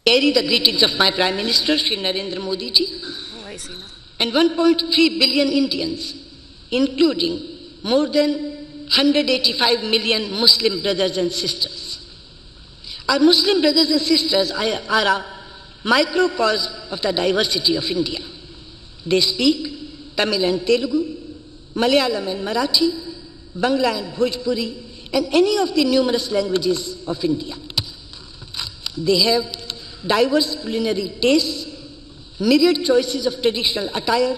Carry the greetings of my Prime Minister, Shri Narendra Modi ji, and 1.3 billion Indians, including more than 185 million Muslim brothers and sisters. Our Muslim brothers and sisters are a microcosm of the diversity of India. They speak Tamil and Telugu, Malayalam and Marathi, Bangla and Bhojpuri, and any of the numerous languages of India. They have diverse culinary tastes, myriad choices of traditional attire,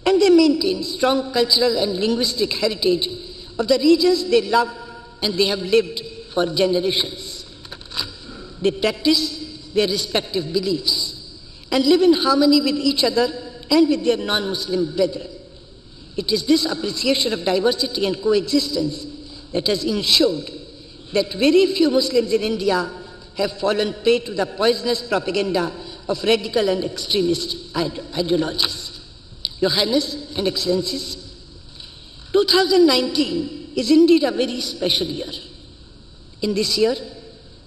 and they maintain strong cultural and linguistic heritage of the regions they love and they have lived for generations. They practice their respective beliefs and live in harmony with each other and with their non-Muslim brethren. It is this appreciation of diversity and coexistence that has ensured that very few Muslims in India have fallen prey to the poisonous propaganda of radical and extremist ideologies. Your Highness and Excellencies, 2019 is indeed a very special year. In this year,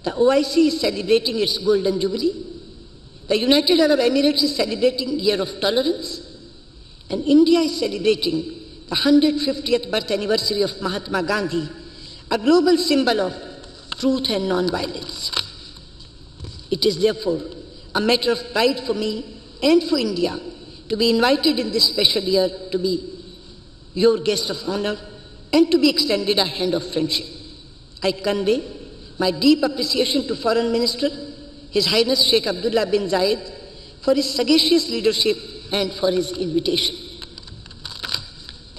the OIC is celebrating its Golden Jubilee, the United Arab Emirates is celebrating Year of Tolerance, and India is celebrating the 150th birth anniversary of Mahatma Gandhi, a global symbol of truth and non-violence. It is therefore a matter of pride for me and for India to be invited in this special year to be your guest of honor and to be extended a hand of friendship. I convey my deep appreciation to Foreign Minister, His Highness Sheikh Abdullah bin Zayed, for his sagacious leadership and for his invitation.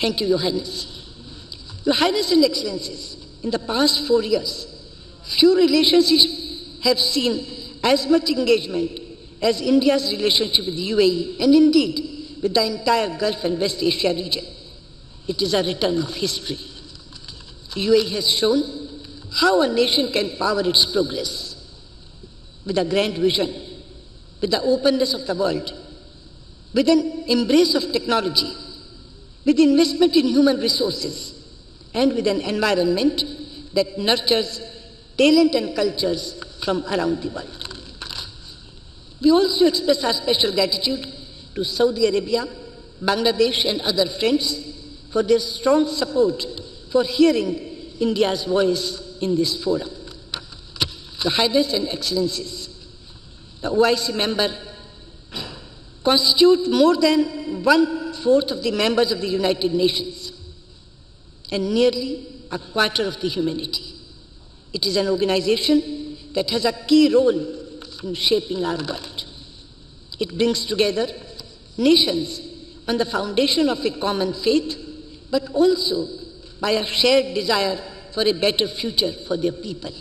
Thank you, Your Highness. Your Highness and Excellencies, in the past 4 years, few relationships have seen as much engagement as India's relationship with UAE and indeed with the entire Gulf and West Asia region. It is a return of history. UAE has shown how a nation can power its progress with a grand vision, with the openness of the world, with an embrace of technology, with investment in human resources, and with an environment that nurtures talent and cultures from around the world. We also express our special gratitude to Saudi Arabia, Bangladesh and other friends for their strong support for hearing India's voice in this forum. Your Highness and Excellencies, the OIC member constitute more than 1/4 of the members of the United Nations and nearly a quarter of the humanity. It is an organization that has a key role in shaping our world. It brings together nations on the foundation of a common faith, but also by a shared desire for a better future for their people.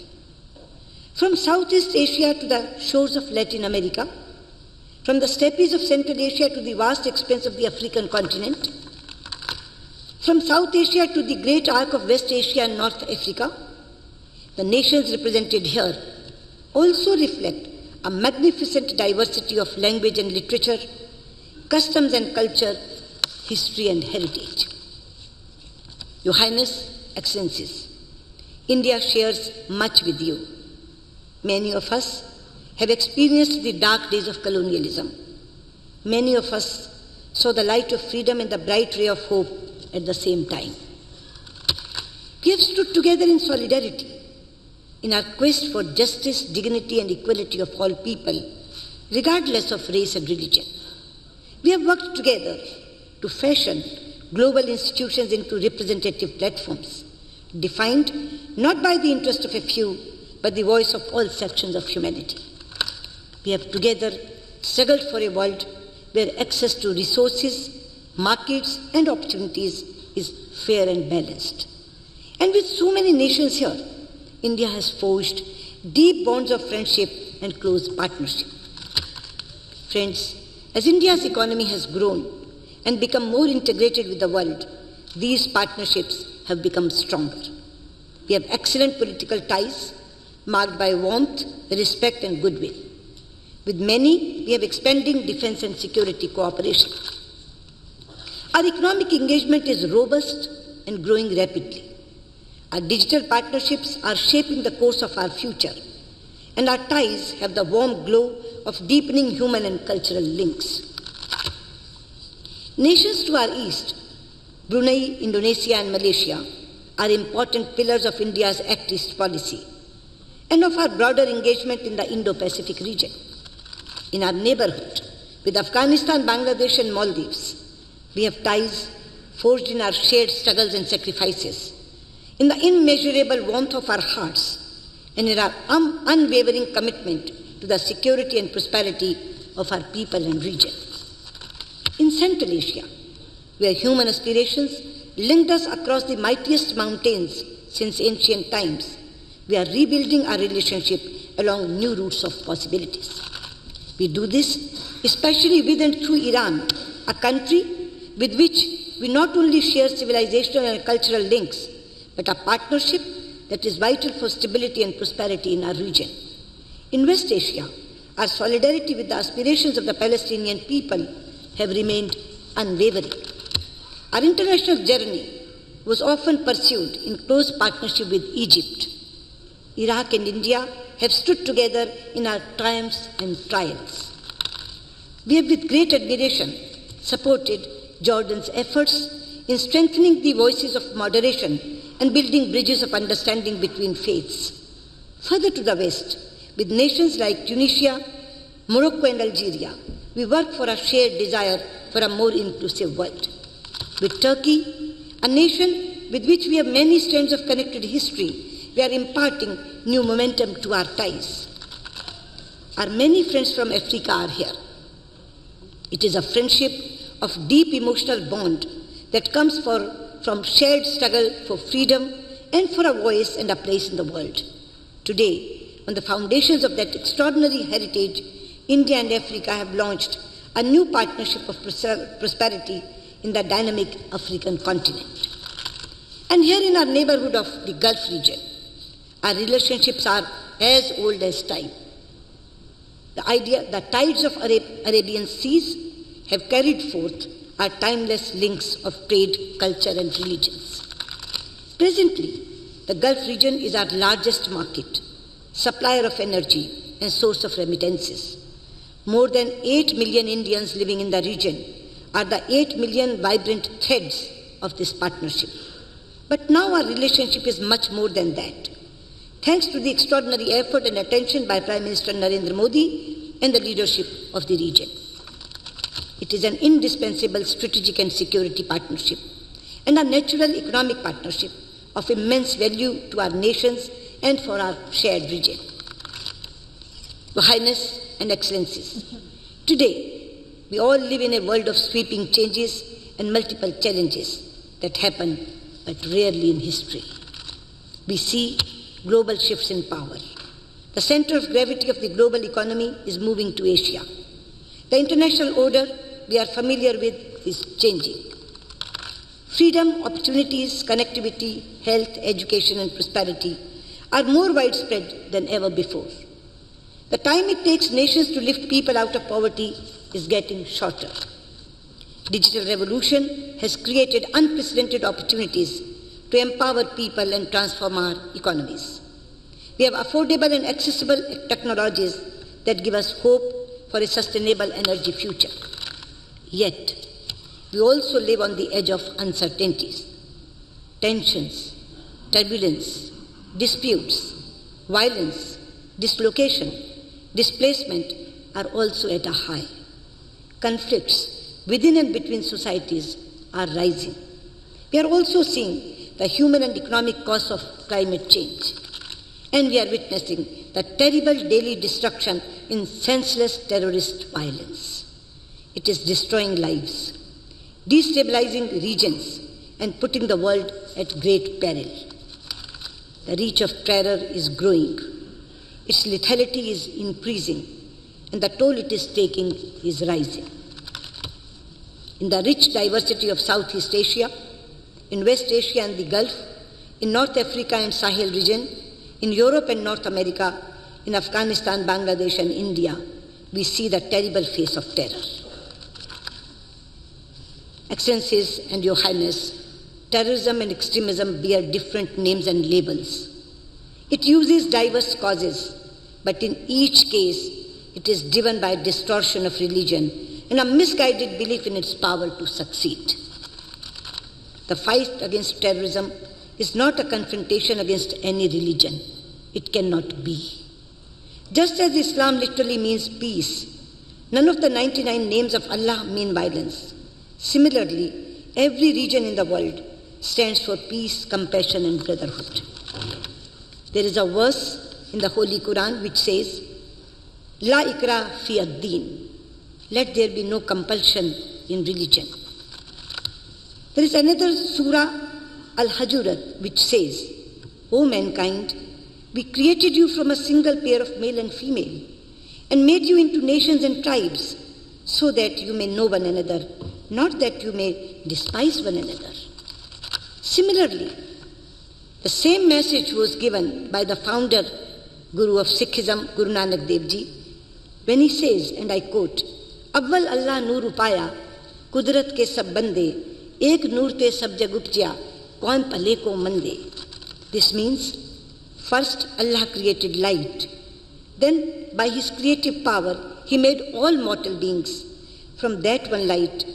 From Southeast Asia to the shores of Latin America, from the steppes of Central Asia to the vast expanse of the African continent, from South Asia to the great arc of West Asia and North Africa, the nations represented here also reflect a magnificent diversity of language and literature, customs and culture, history and heritage. Your Highness, Excellencies, India shares much with you. Many of us have experienced the dark days of colonialism. Many of us saw the light of freedom and the bright ray of hope at the same time. We have stood together in solidarity in our quest for justice, dignity and equality of all people, regardless of race and religion. We have worked together to fashion global institutions into representative platforms, defined not by the interest of a few, but the voice of all sections of humanity. We have together struggled for a world where access to resources, markets and opportunities is fair and balanced. And with so many nations here, India has forged deep bonds of friendship and close partnership. Friends, as India's economy has grown and become more integrated with the world, these partnerships have become stronger. We have excellent political ties marked by warmth, respect and goodwill. With many, we have expanding defense and security cooperation. Our economic engagement is robust and growing rapidly. Our digital partnerships are shaping the course of our future, and our ties have the warm glow of deepening human and cultural links. Nations to our east, Brunei, Indonesia and Malaysia, are important pillars of India's Act East policy and of our broader engagement in the Indo-Pacific region. In our neighborhood, with Afghanistan, Bangladesh and Maldives, we have ties forged in our shared struggles and sacrifices, in the immeasurable warmth of our hearts, and in our unwavering commitment to the security and prosperity of our people and region. In Central Asia, where human aspirations linked us across the mightiest mountains since ancient times, we are rebuilding our relationship along new routes of possibilities. We do this especially with and through Iran, a country with which we not only share civilizational and cultural links, but a partnership that is vital for stability and prosperity in our region. In West Asia, our solidarity with the aspirations of the Palestinian people have remained unwavering. Our international journey was often pursued in close partnership with Egypt. Iraq and India have stood together in our triumphs and trials. We have with great admiration supported Jordan's efforts in strengthening the voices of moderation and building bridges of understanding between faiths. Further to the west, with nations like Tunisia, Morocco and Algeria, we work for a shared desire for a more inclusive world. With Turkey, a nation with which we have many strands of connected history, we are imparting new momentum to our ties. Our many friends from Africa are here. It is a friendship of deep emotional bond that comes from shared struggle for freedom and for a voice and a place in the world. Today, on the foundations of that extraordinary heritage, India and Africa have launched a new partnership of prosperity in the dynamic African continent. And here in our neighborhood of the Gulf region, our relationships are as old as time. The tides of Arabian seas have carried forth our timeless links of trade, culture and religions. Presently, the Gulf region is our largest market, supplier of energy and source of remittances. More than 8 million Indians living in the region are the 8 million vibrant threads of this partnership. But now our relationship is much more than that. Thanks to the extraordinary effort and attention by Prime Minister Narendra Modi and the leadership of the region. It is an indispensable strategic and security partnership and a natural economic partnership of immense value to our nations and for our shared region. Your Highness and Excellencies, today we all live in a world of sweeping changes and multiple challenges that happen but rarely in history. We see global shifts in power. The center of gravity of the global economy is moving to Asia. The international order we are familiar with is changing. Freedom, opportunities, connectivity, health, education and prosperity are more widespread than ever before. The time it takes nations to lift people out of poverty is getting shorter. Digital revolution has created unprecedented opportunities to empower people and transform our economies. We have affordable and accessible technologies that give us hope for a sustainable energy future. Yet, we also live on the edge of uncertainties. Tensions, turbulence, disputes, violence, dislocation, displacement are also at a high. Conflicts within and between societies are rising. We are also seeing the human and economic costs of climate change. And we are witnessing the terrible daily destruction in senseless terrorist violence. It is destroying lives, destabilizing regions, and putting the world at great peril. The reach of terror is growing. Its lethality is increasing, and the toll it is taking is rising. In the rich diversity of Southeast Asia, in West Asia and the Gulf, in North Africa and Sahel region, in Europe and North America, in Afghanistan, Bangladesh and India, we see the terrible face of terror. Excellencies and Your Highness, terrorism and extremism bear different names and labels. It uses diverse causes but in each case, it is driven by a distortion of religion and a misguided belief in its power to succeed. The fight against terrorism is not a confrontation against any religion. It cannot be. Just as Islam literally means peace, none of the 99 names of Allah mean violence. Similarly, every region in the world stands for peace, compassion, and brotherhood. There is a verse in the Holy Quran which says, La ikra fi ad-din. Let there be no compulsion in religion. There is another surah, Al-Hujurat, which says, O mankind, we created you from a single pair of male and female and made you into nations and tribes so that you may know one another, not that you may despise one another. Similarly, the same message was given by the founder, Guru of Sikhism, Guru Nanak Dev Ji, when he says, and I quote, Awwal Allah noor upaya, kudrat ke sab bande, ek noor te sab jag upjya, kaun pale ko mande. This means, first Allah created light. Then, by His creative power, He made all mortal beings. From that one light,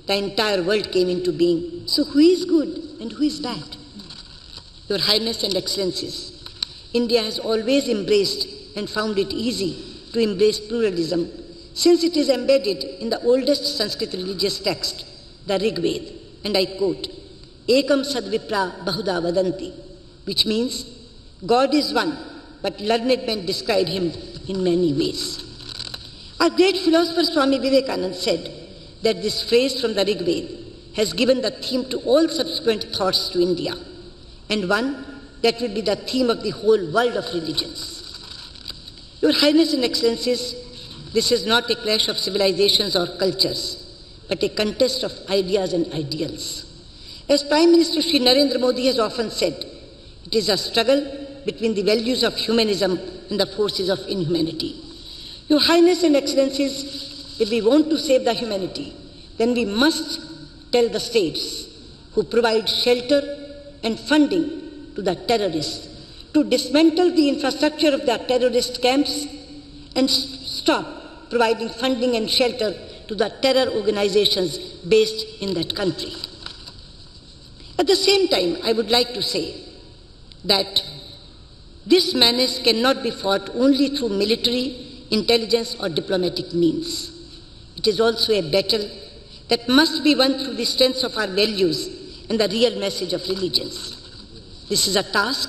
the entire world came into being. So who is good and who is bad? Your Highness and Excellencies, India has always embraced and found it easy to embrace pluralism since it is embedded in the oldest Sanskrit religious text, the Rig Veda, and I quote, Ekam sadvipra bahuda vadanti, which means God is one, but learned men describe Him in many ways. Our great philosopher Swami Vivekananda said that this phrase from the Rig Veda has given the theme to all subsequent thoughts to India, and one that will be the theme of the whole world of religions. Your Highness and Excellencies, this is not a clash of civilizations or cultures, but a contest of ideas and ideals. As Prime Minister Shri Narendra Modi has often said, it is a struggle between the values of humanism and the forces of inhumanity. Your Highness and Excellencies, if we want to save the humanity, then we must tell the states who provide shelter and funding to the terrorists to dismantle the infrastructure of the terrorist camps and stop providing funding and shelter to the terror organizations based in that country. At the same time, I would like to say that this menace cannot be fought only through military, intelligence or diplomatic means. It is also a battle that must be won through the strength of our values and the real message of religions. This is a task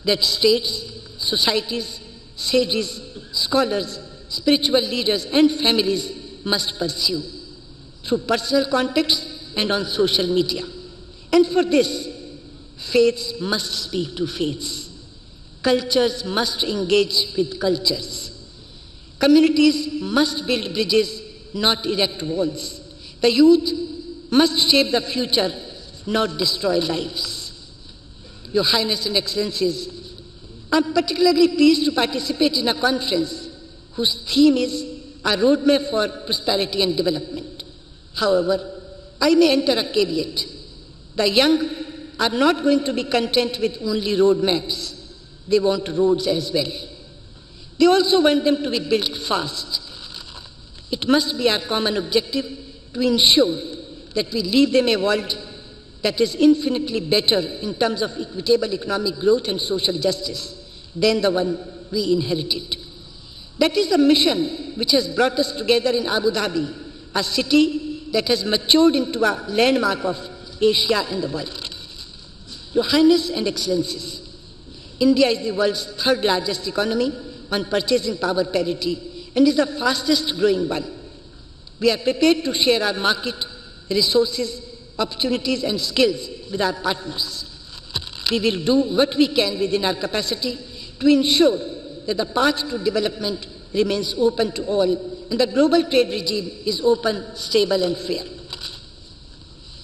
that states, societies, sages, scholars, spiritual leaders and families must pursue through personal contacts and on social media. And for this, faiths must speak to faiths. Cultures must engage with cultures. Communities must build bridges, not erect walls. The youth must shape the future, not destroy lives. Your Highness and Excellencies, I am particularly pleased to participate in a conference whose theme is a roadmap for prosperity and development. However, I may enter a caveat. The young are not going to be content with only roadmaps. They want roads as well. They also want them to be built fast. It must be our common objective to ensure that we leave them a world that is infinitely better in terms of equitable economic growth and social justice than the one we inherited. That is the mission which has brought us together in Abu Dhabi, a city that has matured into a landmark of Asia and the world. Your Highness and Excellencies, India is the world's third largest economy on purchasing power parity and is the fastest growing one. We are prepared to share our market, resources, opportunities and skills with our partners. We will do what we can within our capacity to ensure that the path to development remains open to all and the global trade regime is open, stable and fair.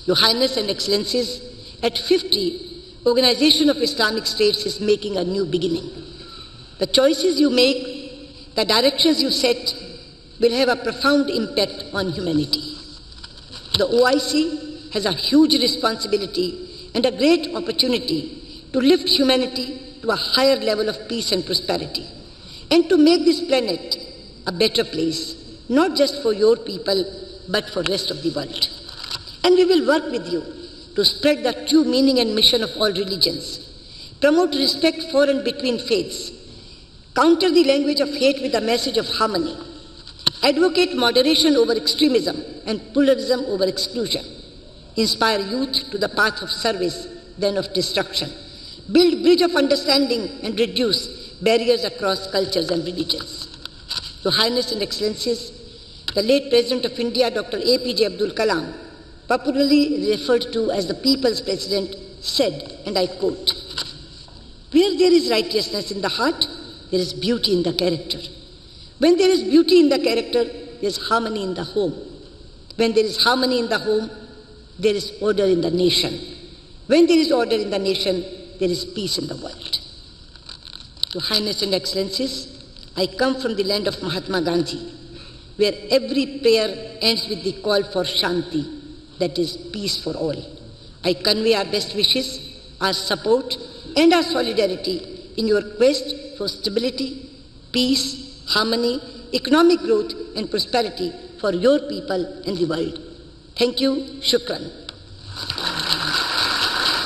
Your Highness and Excellencies, at 50, Organization of Islamic States is making a new beginning. The choices you make, the directions you set, will have a profound impact on humanity. The OIC has a huge responsibility and a great opportunity to lift humanity to a higher level of peace and prosperity. and to make this planet a better place, not just for your people, but for the rest of the world. And we will work with you to spread the true meaning and mission of all religions, promote respect for and between faiths, counter the language of hate with a message of harmony, advocate moderation over extremism and pluralism over exclusion, inspire youth to the path of service than of destruction, build bridge of understanding and reduce barriers across cultures and religions. Your Highness and Excellencies, the late President of India, Dr. APJ Abdul Kalam, popularly referred to as the People's President, said, and I quote, "Where there is righteousness in the heart, there is beauty in the character. When there is beauty in the character, there is harmony in the home. When there is harmony in the home, there is order in the nation. When there is order in the nation, there is peace in the world." Your Highness and Excellencies, I come from the land of Mahatma Gandhi, where every prayer ends with the call for Shanti, that is, peace for all. I convey our best wishes, our support, and our solidarity in your quest for stability, peace, harmony, economic growth, and prosperity for your people and the world. Thank you. Shukran.